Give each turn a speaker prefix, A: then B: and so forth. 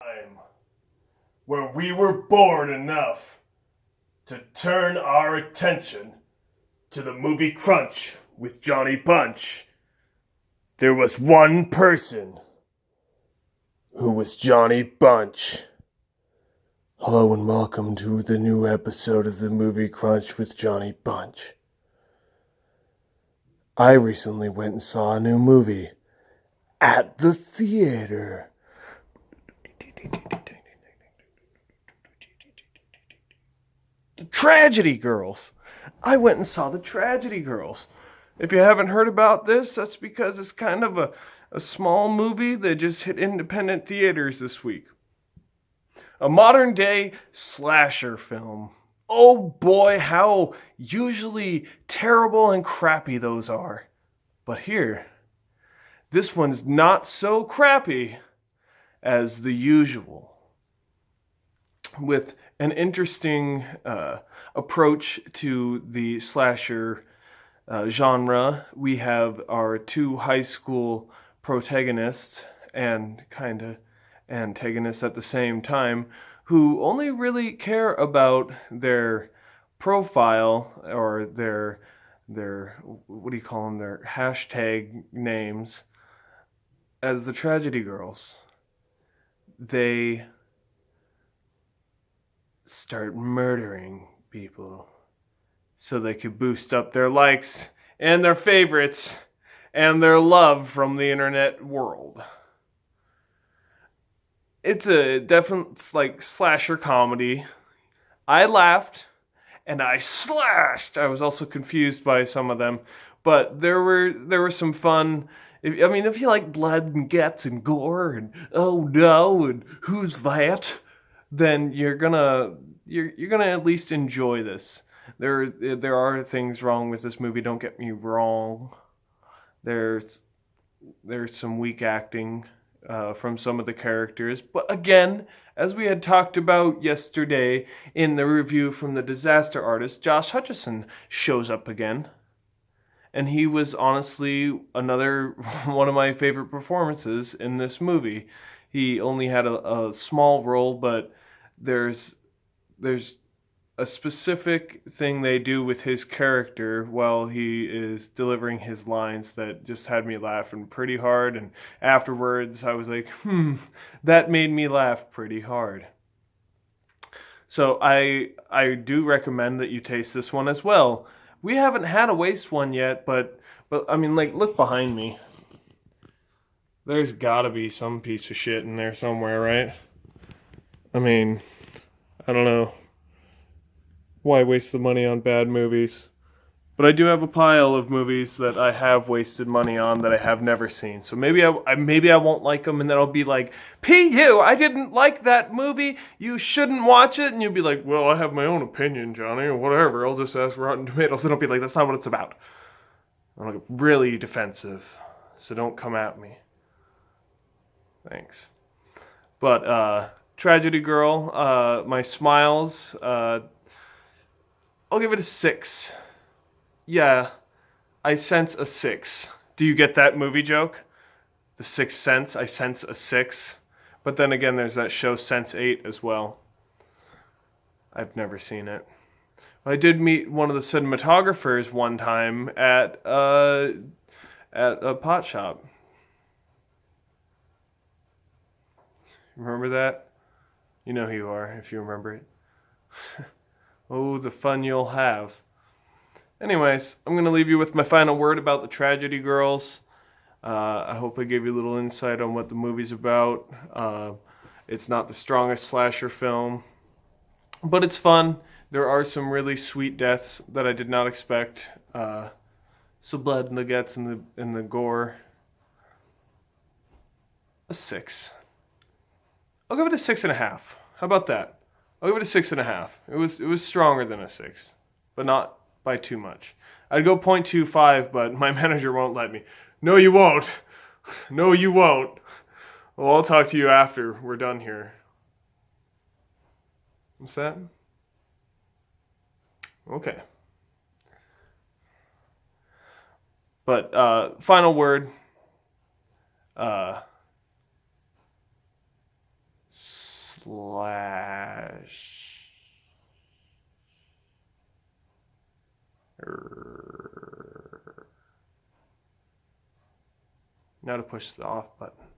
A: Time where we were bored enough to turn our attention to the movie Crunch with Johnny Bunch. There was one person who was Johnny Bunch. Hello and welcome to the new episode of the movie Crunch with Johnny Bunch. I recently went and saw a new movie at the theater. The Tragedy Girls. I went and saw The Tragedy Girls. If you haven't heard about this, that's because it's kind of a small movie that just hit independent theaters this week. A modern day slasher film. Oh boy, how usually terrible and crappy those are. But here, this one's not so crappy as the usual. With an interesting approach to the slasher genre, we have our two high school protagonists and kind of antagonists at the same time who only really care about their profile or their what do you call them, their hashtag names as the Tragedy Girls. They start murdering people so they could boost up their likes and their favorites and their love from the internet world. It's a definite like slasher comedy. I laughed and I slashed. I was also confused by some of them, but there were some fun. If you like blood and guts and gore and oh no and who's that, then you're gonna at least enjoy this. There are things wrong with this movie. Don't get me wrong. There's some weak acting from some of the characters, but again, as we had talked about yesterday in the review from the Disaster Artist, Josh Hutcherson shows up again, and he was honestly another one of my favorite performances in this movie. He only had a small role, but there's a specific thing they do with his character while he is delivering his lines that just had me laughing pretty hard, and afterwards I was like, that made me laugh pretty hard. So I do recommend that you taste this one as well. We haven't had a waste one yet, but look behind me. There's gotta be some piece of shit in there somewhere, right? I don't know. Why waste the money on bad movies? But I do have a pile of movies that I have wasted money on that I have never seen. So maybe I won't like them, and then I'll be like, "P.U. I didn't like that movie. You shouldn't watch it." And you'll be like, "Well, I have my own opinion, Johnny, or whatever. I'll just ask Rotten Tomatoes." And I'll be like, "That's not what it's about." I'll get really defensive. So don't come at me. Thanks. But Tragedy Girl, my smiles. I'll give it a 6. Yeah, I sense a 6. Do you get that movie joke? The Sixth Sense, I sense a 6. But then again, there's that show Sense8 as well. I've never seen it. But I did meet one of the cinematographers one time at a pot shop. Remember that? You know who you are if you remember it. Oh, the fun you'll have. Anyways, I'm going to leave you with my final word about the Tragedy Girls. I hope I gave you a little insight on what the movie's about. It's not the strongest slasher film, but it's fun. There are some really sweet deaths that I did not expect. Some blood and the guts and the gore. A 6. I'll give it a 6.5. How about that? I'll give it a 6.5. It was stronger than a 6, but not by too much. I'd go 0.25, but my manager won't let me. No, you won't. No, you won't. Well, I'll talk to you after we're done here. What's that? Okay. But final word. slash. Now to push the off button.